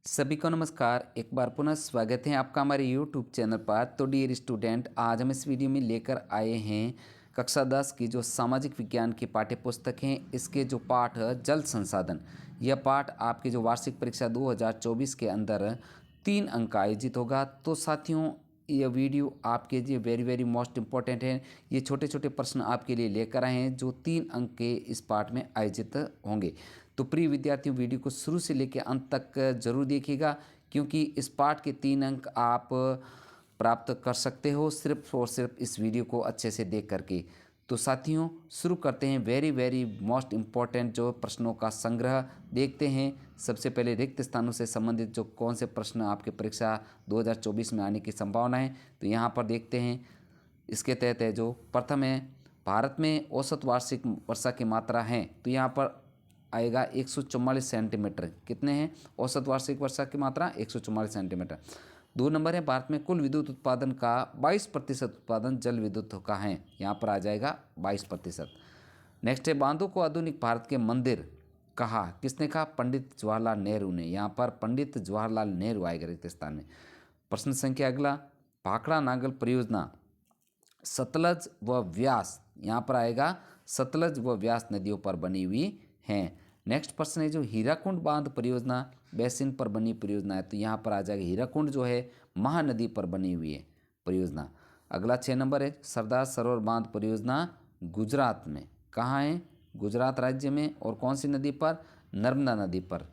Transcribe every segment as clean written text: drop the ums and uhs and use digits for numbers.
सभी को नमस्कार। एक बार पुनः स्वागत है आपका हमारे YouTube चैनल पर। तो डियर स्टूडेंट, आज हम इस वीडियो में लेकर आए हैं कक्षा 10 की जो सामाजिक विज्ञान की पाठ्य पुस्तक है, इसके जो पाठ जल संसाधन। यह पाठ आपके जो वार्षिक परीक्षा 2024 के अंदर 3 अंक का आयोजित होगा। तो साथियों, यह वीडियो आपके लिए वेरी वेरी मोस्ट इम्पॉर्टेंट है। ये छोटे छोटे प्रश्न आपके लिए लेकर आए हैं जो 3 अंक के इस पाठ में आयोजित होंगे। तो प्रिय विद्यार्थियों, वीडियो को शुरू से लेकर अंत तक जरूर देखिएगा, क्योंकि इस पाठ के 3 अंक आप प्राप्त कर सकते हो सिर्फ और सिर्फ इस वीडियो को अच्छे से देख करके। तो साथियों, शुरू करते हैं। वेरी वेरी मोस्ट इम्पॉर्टेंट जो प्रश्नों का संग्रह देखते हैं। सबसे पहले रिक्त स्थानों से संबंधित जो कौन से प्रश्न आपके परीक्षा 2024 में आने की संभावना है, तो यहाँ पर देखते हैं। इसके तहत है जो प्रथम है, भारत में औसत वार्षिक वर्षा की मात्रा है, तो यहाँ पर आएगा 144 सेंटीमीटर। कितने हैं औसत वार्षिक वर्षा की मात्रा? 144 सेंटीमीटर। 2 नंबर है, भारत में कुल विद्युत उत्पादन का 22% उत्पादन जल विद्युत का है, यहाँ पर आ जाएगा 22%। नेक्स्ट है, बांधों को आधुनिक भारत के मंदिर कहा। किसने कहा? पंडित जवाहरलाल नेहरू ने। यहाँ पर पंडित जवाहरलाल नेहरू आएगा रिक्त स्थान में। प्रश्न संख्या अगला, भाखड़ा नागल परियोजना सतलज व व्यास, यहाँ पर आएगा सतलज व व्यास नदियों पर बनी हुई हैं। नेक्स्ट प्रश्न है जो हीराकुंड बांध परियोजना बेसिन पर बनी परियोजना है, तो यहाँ पर आ जाएगा हीराकुंड जो है महानदी पर बनी हुई है परियोजना। अगला 6 नंबर है, सरदार सरोवर बांध परियोजना गुजरात में कहाँ है? गुजरात राज्य में। और कौन सी नदी पर? नर्मदा नदी पर।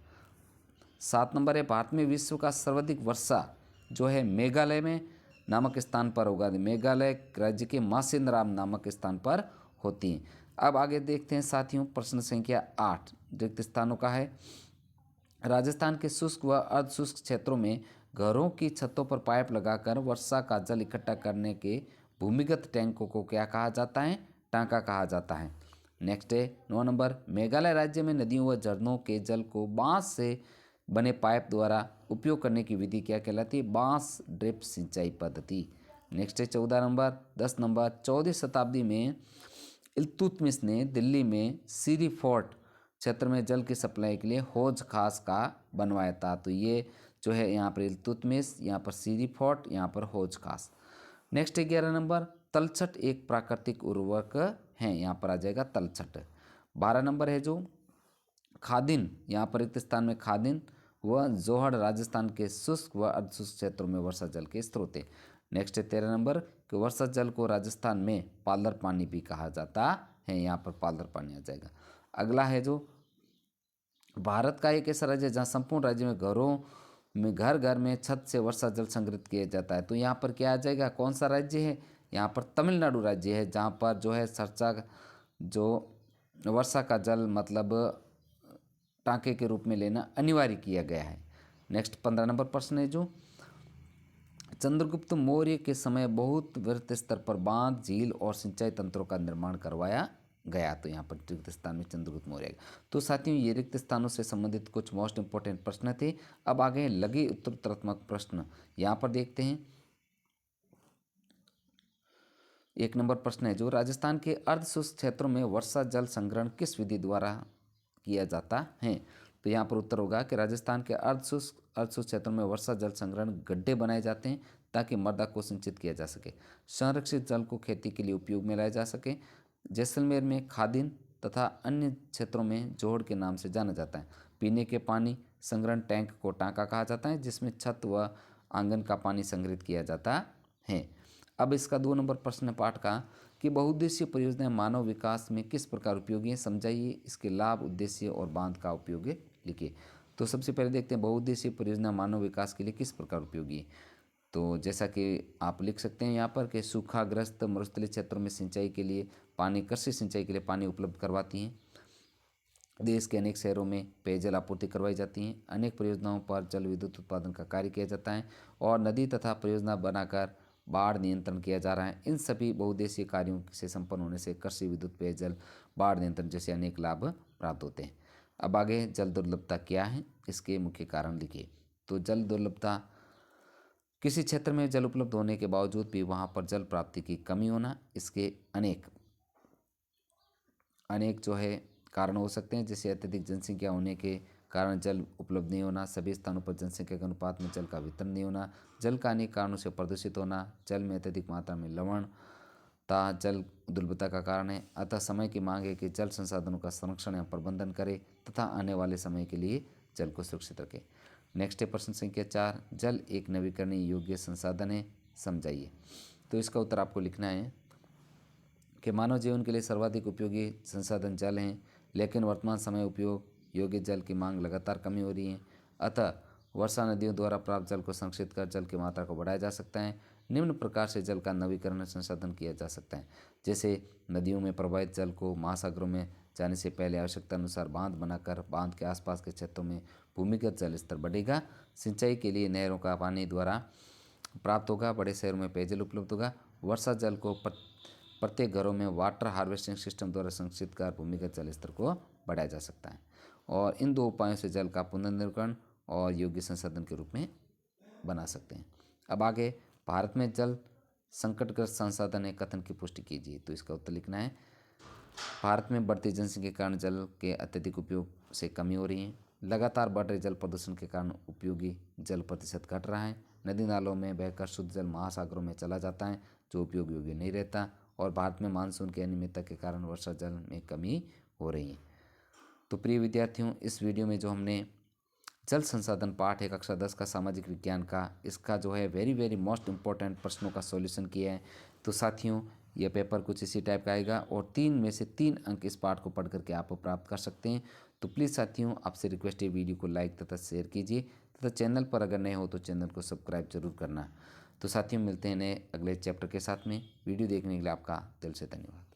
7 नंबर है, भारत में विश्व का सर्वाधिक वर्षा जो है मेघालय में नामक स्थान पर होगा। मेघालय राज्य के मासेंद्राम नामक स्थान पर होती हैं। अब आगे देखते हैं साथियों, प्रश्न संख्या 8 रिक्त स्थानों का है। राजस्थान के शुष्क व अर्ध शुष्क क्षेत्रों में घरों की छतों पर पाइप लगाकर वर्षा का जल इकट्ठा करने के भूमिगत टैंकों को क्या कहा जाता है? टांका कहा जाता है। नेक्स्ट है 9 नंबर, मेघालय राज्य में नदियों व झरनों के जल को बांस से बने पाइप द्वारा उपयोग करने की विधि क्या कहलाती है? बांस ड्रिप सिंचाई पद्धति। नेक्स्ट है 14 नंबर। 10 नंबर, 14वीं शताब्दी में इल्तुतमिश ने दिल्ली में सीरी फोर्ट क्षेत्र में जल की सप्लाई के लिए हौज खास का बनवाया था। तो ये जो है यहाँ पर इल्तुतमिश, यहाँ पर सीरी फोर्ट, यहाँ पर हौज खास। नेक्स्ट है 11 नंबर, तलछट एक प्राकृतिक उर्वरक है, यहाँ पर आ जाएगा तलछट। 12 नंबर है जो खादिन, यहाँ पर रिक्त स्थान में खादिन व जोहड़ राजस्थान के शुष्क व अर्धशुष्क क्षेत्रों में वर्षा जल के स्रोत है। नेक्स्ट है 13 नंबर कि वर्षा जल को राजस्थान में पालर पानी भी कहा जाता है, यहाँ पर पालर पानी आ जाएगा। अगला है जो भारत का एक ऐसा राज्य जहाँ संपूर्ण राज्य में घरों में घर घर में छत से वर्षा जल संग्रहित किया जाता है, तो यहाँ पर क्या आ जाएगा? कौन सा राज्य है? यहाँ पर तमिलनाडु राज्य है, जहाँ पर जो है सर्चा जो वर्षा का जल मतलब टाँके के रूप में लेना अनिवार्य किया गया है। नेक्स्ट 15 नंबर प्रश्न है जो चंद्रगुप्त मौर्य के समय बहुत वृहत स्तर पर बांध, झील और सिंचाई तंत्रों का निर्माण करवाया गया, तो यहाँ पर रिक्त स्थान में चंद्रगुप्त मौर्य। तो साथियों, ये रिक्त स्थानों से संबंधित कुछ मोस्ट इंपॉर्टेंट प्रश्न थे। अब आगे हैं लघु उत्तरात्मक प्रश्न, यहाँ पर देखते हैं। 1 नंबर प्रश्न है जो राजस्थान के अर्धशुष्क क्षेत्रों में वर्षा जल संग्रहण किस विधि द्वारा किया जाता है? तो यहाँ पर उत्तर होगा कि राजस्थान के अर्धशुष्क क्षेत्रों में वर्षा जल संग्रहण गड्ढे बनाए जाते हैं ताकि मृदा को सिंचित किया जा सके, संरक्षित जल को खेती के लिए उपयोग में लाया जा सके। जैसलमेर में खादिन तथा अन्य क्षेत्रों में जोहड़ के नाम से जाना जाता है। पीने के पानी संग्रहण टैंक को टांका कहा जाता है, जिसमें छत व आंगन का पानी संग्रहित किया जाता है। अब इसका 2 नंबर प्रश्न पाठ का कि बहुउद्देशीय परियोजनाएं मानव विकास में किस प्रकार उपयोगी हैं, समझाइए। इसके लाभ, उद्देश्य और बांध का उपयोग लिखिए। तो सबसे पहले देखते हैं बहुउद्देशीय परियोजना मानव विकास के लिए किस प्रकार उपयोगी है। तो जैसा कि आप लिख सकते हैं यहाँ पर कि सूखाग्रस्त मरुस्थलीय क्षेत्रों में सिंचाई के लिए पानी, कृषि सिंचाई के लिए पानी उपलब्ध करवाती हैं। देश के अनेक शहरों में पेयजल आपूर्ति करवाई जाती है। अनेक परियोजनाओं पर जल विद्युत उत्पादन का कार्य किया जाता है और नदी तथा परियोजना बनाकर बाढ़ नियंत्रण किया जा रहा है। इन सभी बहुउद्देशीय कार्यों से संपन्न होने से कृषि, विद्युत, पेयजल, बाढ़ नियंत्रण जैसे अनेक लाभ प्राप्त होते हैं। अब आगे जल दुर्लभता क्या है, इसके मुख्य कारण लिखिए। तो जल दुर्लभता किसी क्षेत्र में जल उपलब्ध होने के बावजूद भी वहाँ पर जल प्राप्ति की कमी होना, इसके अनेक जो है कारण हो सकते हैं, जैसे अत्यधिक जनसंख्या होने के कारण जल उपलब्ध नहीं होना, सभी स्थानों पर जनसंख्या के अनुपात में जल का वितरण नहीं होना, जल का अनेक कारणों से प्रदूषित होना, जल में अत्यधिक मात्रा में लवणता जल दुर्लभता का कारण है। अतः समय की मांग है कि जल संसाधनों का संरक्षण एवं प्रबंधन करें तथा आने वाले समय के लिए जल को सुरक्षित रखें। नेक्स्ट है प्रश्न संख्या 4, जल एक नवीकरणीय योग्य संसाधन है, समझाइए। तो इसका उत्तर आपको लिखना है कि मानव जीवन के लिए सर्वाधिक उपयोगी संसाधन जल हैं, लेकिन वर्तमान समय उपयोग योग्य जल की मांग लगातार कमी हो रही है। अतः वर्षा नदियों द्वारा प्राप्त जल को संरक्षित कर जल की मात्रा को बढ़ाया जा सकता है। निम्न प्रकार से जल का नवीकरण संसाधन किया जा सकता है, जैसे नदियों में प्रवाहित जल को महासागरों में जाने से पहले आवश्यकता अनुसार बांध बनाकर बांध के आसपास के क्षेत्रों में भूमिगत जल स्तर बढ़ेगा, सिंचाई के लिए नहरों का पानी द्वारा प्राप्त होगा, बड़े शहरों में पेयजल उपलब्ध होगा, वर्षा जल को प्रत्येक घरों में वाटर हार्वेस्टिंग सिस्टम द्वारा संरक्षित कर भूमिगत जल स्तर को बढ़ाया जा सकता है। और इन दो उपायों से जल का पुनर्निर्माण और योग्य संसाधन के रूप में बना सकते हैं। अब आगे, भारत में जल संकटग्रस्त संसाधन है, कथन की पुष्टि कीजिए। तो इसका उत्तर लिखना है, भारत में बढ़ती जनसंख्या के कारण जल के अत्यधिक उपयोग से कमी हो रही है। लगातार बढ़ रहे जल प्रदूषण के कारण उपयोगी जल प्रतिशत घट रहा है। नदी नालों में बहकर शुद्ध जल महासागरों में चला जाता है, जो उपयोग योग्य नहीं रहता। और भारत में मानसून की अनियमितता के कारण वर्षा जल में कमी हो रही है। तो प्रिय विद्यार्थियों, इस वीडियो में जो हमने जल संसाधन पाठ है कक्षा 10 का सामाजिक विज्ञान का, इसका जो है वेरी मोस्ट इम्पोर्टेंट प्रश्नों का सॉल्यूशन किया है। तो साथियों, यह पेपर कुछ इसी टाइप का आएगा और 3 में से 3 अंक इस पाठ को पढ़ करके आप प्राप्त कर सकते हैं। तो प्लीज़ साथियों, आपसे रिक्वेस्ट है, वीडियो को लाइक तथा शेयर कीजिए तथा चैनल पर अगर नए हो तो चैनल को सब्सक्राइब जरूर करना। तो साथियों, मिलते हैं नए अगले चैप्टर के साथ में। वीडियो देखने के लिए आपका दिल से धन्यवाद।